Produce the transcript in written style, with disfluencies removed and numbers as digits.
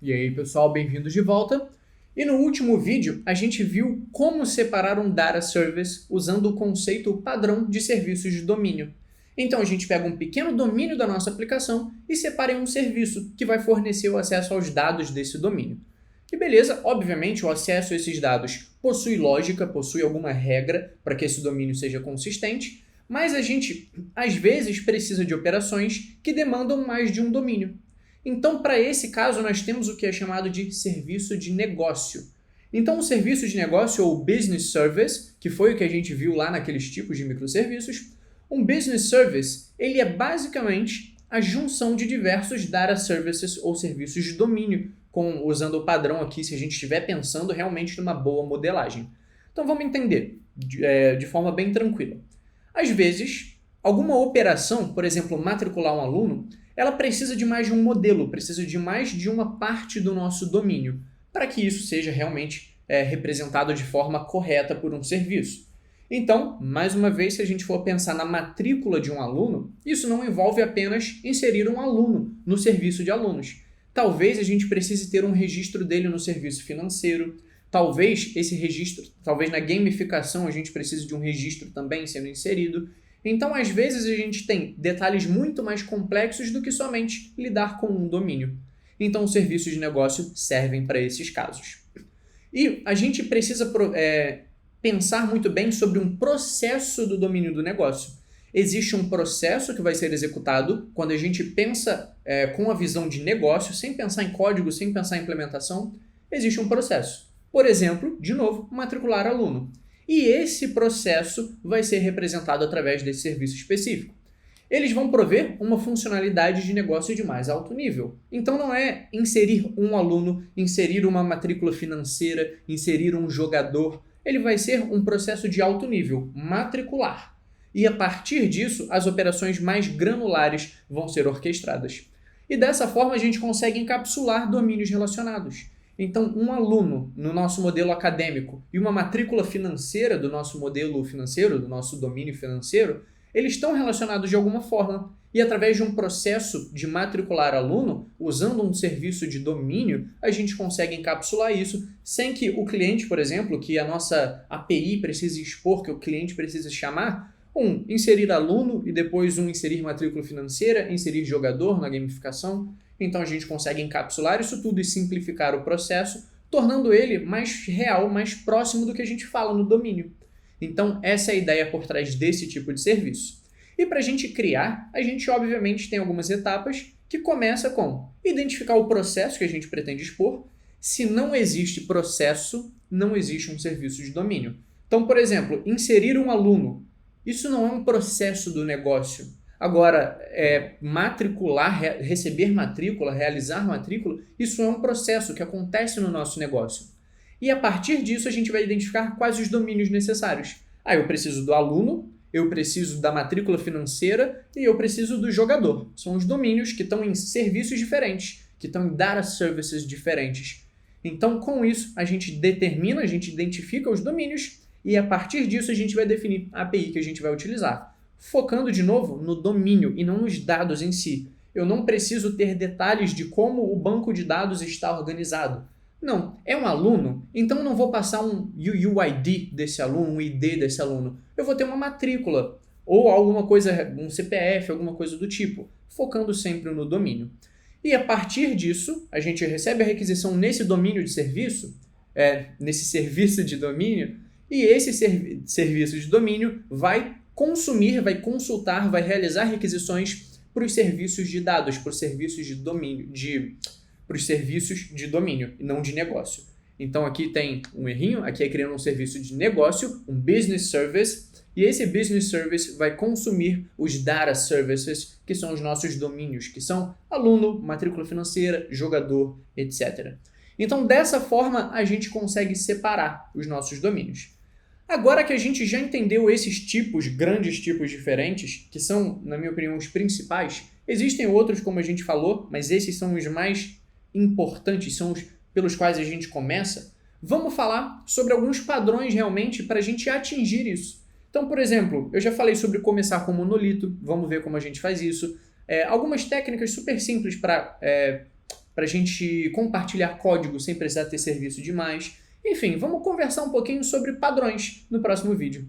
E aí, pessoal, bem-vindos de volta. E no último vídeo, a gente viu como separar um data service usando o conceito padrão de serviços de domínio. Então, a gente pega um pequeno domínio da nossa aplicação e separa em um serviço que vai fornecer o acesso aos dados desse domínio. E beleza, obviamente, o acesso a esses dados possui lógica, possui alguma regra para que esse domínio seja consistente, mas a gente, às vezes, precisa de operações que demandam mais de um domínio. Então, para esse caso, nós temos o que é chamado de serviço de negócio. Então, o serviço de negócio, ou business service, que foi o que a gente viu lá naqueles tipos de microserviços, um business service, ele é basicamente a junção de diversos data services ou serviços de domínio, usando o padrão aqui, se a gente estiver pensando realmente numa boa modelagem. Então, vamos entender de forma bem tranquila. Às vezes, alguma operação, por exemplo, matricular um aluno, ela precisa de mais de um modelo, precisa de mais de uma parte do nosso domínio, para que isso seja realmente representado de forma correta por um serviço. Então, mais uma vez, se a gente for pensar na matrícula de um aluno, isso não envolve apenas inserir um aluno no serviço de alunos. Talvez a gente precise ter um registro dele no serviço financeiro, talvez esse registro, talvez na gamificação a gente precise de um registro também sendo inserido. Então, às vezes, a gente tem detalhes muito mais complexos do que somente lidar com um domínio. Então, os serviços de negócio servem para esses casos. E a gente precisa pensar muito bem sobre um processo do domínio do negócio. Existe um processo que vai ser executado quando a gente pensa com a visão de negócio, sem pensar em código, sem pensar em implementação. Existe um processo. Por exemplo, de novo, matricular aluno. E esse processo vai ser representado através desse serviço específico. Eles vão prover uma funcionalidade de negócio de mais alto nível. Então não é inserir um aluno, inserir uma matrícula financeira, inserir um jogador. Ele vai ser um processo de alto nível, matricular. E a partir disso, as operações mais granulares vão ser orquestradas. E dessa forma a gente consegue encapsular domínios relacionados. Então, um aluno no nosso modelo acadêmico e uma matrícula financeira do nosso modelo financeiro, do nosso domínio financeiro, eles estão relacionados de alguma forma. E através de um processo de matricular aluno, usando um serviço de domínio, a gente consegue encapsular isso sem que o cliente, por exemplo, que a nossa API precise expor, que o cliente precisa chamar, inserir aluno e depois inserir matrícula financeira, inserir jogador na gamificação. Então a gente consegue encapsular isso tudo e simplificar o processo, tornando ele mais real, mais próximo do que a gente fala no domínio. Então essa é a ideia por trás desse tipo de serviço. E para a gente criar, a gente obviamente tem algumas etapas que começa com identificar o processo que a gente pretende expor. Se não existe processo, não existe um serviço de domínio. Então, por exemplo, inserir um aluno. Isso não é um processo do negócio. Agora, matricular, receber matrícula, realizar matrícula, isso é um processo que acontece no nosso negócio. E a partir disso a gente vai identificar quais os domínios necessários. Eu preciso do aluno, eu preciso da matrícula financeira e eu preciso do jogador. São os domínios que estão em serviços diferentes, que estão em data services diferentes. Então, com isso, a gente determina, a gente identifica os domínios e a partir disso a gente vai definir a API que a gente vai utilizar. Focando de novo no domínio e não nos dados em si. Eu não preciso ter detalhes de como o banco de dados está organizado. Não, é um aluno, então eu não vou passar um UUID desse aluno, um ID desse aluno. Eu vou ter uma matrícula ou alguma coisa, um CPF, alguma coisa do tipo, focando sempre no domínio. E a partir disso, a gente recebe a requisição nesse domínio de serviço, nesse serviço de domínio, e esse serviço de domínio vai consumir, vai consultar, vai realizar requisições para os serviços de dados, para os serviços de domínio, para os serviços de domínio e não de negócio. Então aqui tem um errinho, aqui é criando um serviço de negócio, um business service, e esse business service vai consumir os data services, que são os nossos domínios, que são aluno, matrícula financeira, jogador, etc. Então dessa forma a gente consegue separar os nossos domínios. Agora que a gente já entendeu esses grandes tipos diferentes, que são, na minha opinião, os principais, existem outros, como a gente falou, mas esses são os mais importantes, são os pelos quais a gente começa. Vamos falar sobre alguns padrões realmente para a gente atingir isso. Então, por exemplo, eu já falei sobre começar com monolito, vamos ver como a gente faz isso. Algumas técnicas super simples para para a gente compartilhar código sem precisar ter serviço demais. Enfim, vamos conversar um pouquinho sobre padrões no próximo vídeo.